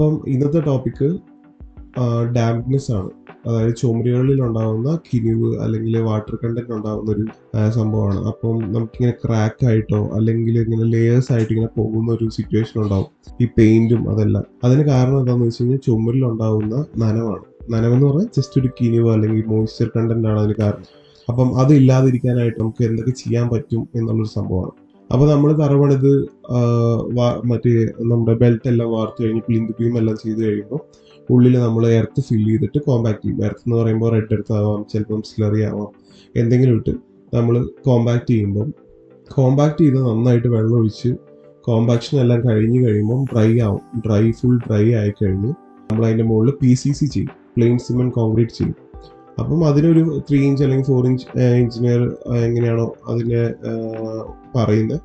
അപ്പം ഇന്നത്തെ topic dampness ആണ്. അതായത് ചുമരുകളിൽ ഉണ്ടാകുന്ന കിനിവ് അല്ലെങ്കിൽ വാട്ടർ കണ്ടന്റ് ഉണ്ടാകുന്ന ഒരു സംഭവമാണ്. അപ്പം നമുക്കിങ്ങനെ ക്രാക്ക് ആയിട്ടോ അല്ലെങ്കിൽ ഇങ്ങനെ ലേയേഴ്സ് ആയിട്ട് ഇങ്ങനെ പോകുന്ന ഒരു സിറ്റുവേഷൻ ഉണ്ടാവും, ഈ പെയിന്റും അതെല്ലാം. അതിന് കാരണം എന്താണെന്ന് വെച്ച് കഴിഞ്ഞാൽ ചുമരിലുണ്ടാകുന്ന നനവാണ്. നനവെന്ന് പറഞ്ഞാൽ ജസ്റ്റ് ഒരു കിനിവ് അല്ലെങ്കിൽ മോയ്സ്ചർ കണ്ടന്റ് ആണ് അതിന് കാരണം. അപ്പം അത് ഇല്ലാതിരിക്കാനായിട്ട് നമുക്ക് എന്തൊക്കെ ചെയ്യാൻ പറ്റും എന്നുള്ളൊരു സംഭവമാണ്. അപ്പോൾ നമ്മൾ തറപണിത് മറ്റേ നമ്മുടെ ബെൽറ്റ് എല്ലാം വാർത്ത് കഴിഞ്ഞ് പ്ലിന്ത് ബീം എല്ലാം ചെയ്ത് കഴിയുമ്പോൾ ഉള്ളിൽ നമ്മൾ എർത്ത് ഫില്ല് ചെയ്തിട്ട് കോമ്പാക്ട് ചെയ്യും. എർത്ത് എന്ന് പറയുമ്പോൾ റെഡ് എർത്ത് ആവാം, ചിലപ്പം സ്ലറി ആവാം, എന്തെങ്കിലും ഇട്ട് നമ്മൾ കോമ്പാക്ട് ചെയ്യുമ്പം കോമ്പാക്ട് ചെയ്ത് നന്നായിട്ട് വെള്ളം ഒഴിച്ച് കോമ്പാക്ഷൻ എല്ലാം കഴിഞ്ഞ് കഴിയുമ്പം ഫുൾ ഡ്രൈ ആയി കഴിഞ്ഞ് നമ്മൾ അതിൻ്റെ മുകളിൽ PCC ചെയ്യും, പ്ലെയിൻ സിമെന്റ് കോൺക്രീറ്റ് ചെയ്യും. അപ്പം അതിനൊരു 3 ഇഞ്ച് അല്ലെങ്കിൽ 4 ഇഞ്ച് എഞ്ചിനീയർ എങ്ങനെയാണോ അതിനെ പറയുന്നത്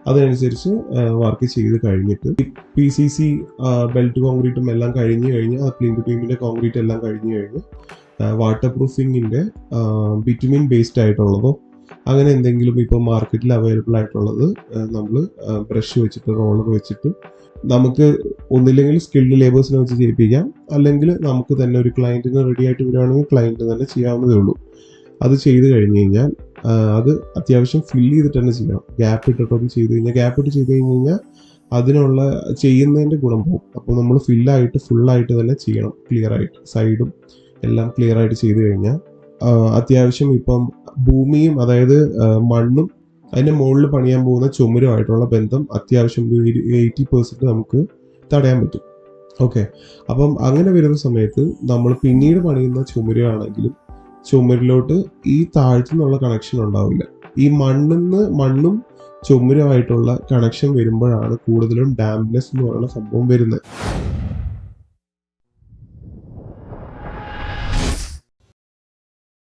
അതിനനുസരിച്ച് വർക്ക് ചെയ്ത് കഴിഞ്ഞിട്ട് PCC ബെൽറ്റ് കോൺക്രീറ്റും എല്ലാം കഴിഞ്ഞ് ആ പ്ലിന്ത് ബീമിന്റെ കോൺക്രീറ്റ് എല്ലാം കഴിഞ്ഞ് വാട്ടർ പ്രൂഫിങ്ങിന്റെ ബിറ്റുമിൻ ബേസ്ഡ് ആയിട്ടുള്ളതോ അങ്ങനെ എന്തെങ്കിലും ഇപ്പോൾ മാർക്കറ്റിൽ അവൈലബിൾ ആയിട്ടുള്ളത് നമ്മൾ ബ്രഷ് വെച്ചിട്ട് റോളർ വെച്ചിട്ട് നമുക്ക് ഒന്നില്ലെങ്കിൽ സ്കിൽഡ് ലേബേഴ്സിനെ വെച്ച് ചെയ്യിപ്പിക്കാം, അല്ലെങ്കിൽ നമുക്ക് തന്നെ ഒരു ക്ലയൻറ്റിന് റെഡി ആയിട്ട് വരികയാണെങ്കിൽ ക്ലയൻറ്റ് തന്നെ ചെയ്യാവുന്നതേ ഉള്ളൂ. അത് ചെയ്ത് കഴിഞ്ഞ് കഴിഞ്ഞാൽ അത് അത്യാവശ്യം ഫില്ല് ചെയ്തിട്ട് തന്നെ ചെയ്യണം. ഗ്യാപ്പ് ഇട്ടിട്ടൊന്നും ചെയ്ത് കഴിഞ്ഞാൽ അതിനുള്ള ചെയ്യുന്നതിൻ്റെ ഗുണം പോകും. അപ്പോൾ നമ്മൾ ഫുള്ളായിട്ട് തന്നെ ചെയ്യണം, ക്ലിയർ ആയിട്ട് സൈഡും എല്ലാം ക്ലിയർ ആയിട്ട് ചെയ്ത് കഴിഞ്ഞാൽ അത്യാവശ്യം ഇപ്പം ഭൂമിയും അതായത് മണ്ണും അതിൻ്റെ മുകളിൽ പണിയാൻ പോകുന്ന ചുമരുമായിട്ടുള്ള ബന്ധം അത്യാവശ്യം ഒരു 80% നമുക്ക് തടയാൻ പറ്റും. ഓക്കെ, അപ്പം അങ്ങനെ വരുന്ന സമയത്ത് നമ്മൾ പിന്നീട് പണിയുന്ന ചുമരാണെങ്കിലും ചുമരിലോട്ട് ഈ താഴ്ത്തുനിന്നുള്ള കണക്ഷൻ ഉണ്ടാവില്ല. ഈ മണ്ണും ചുമരുമായിട്ടുള്ള കണക്ഷൻ വരുമ്പോഴാണ് കൂടുതലും ഡാംപ്നെസ് എന്ന് പറയുന്ന സംഭവം വരുന്നത്.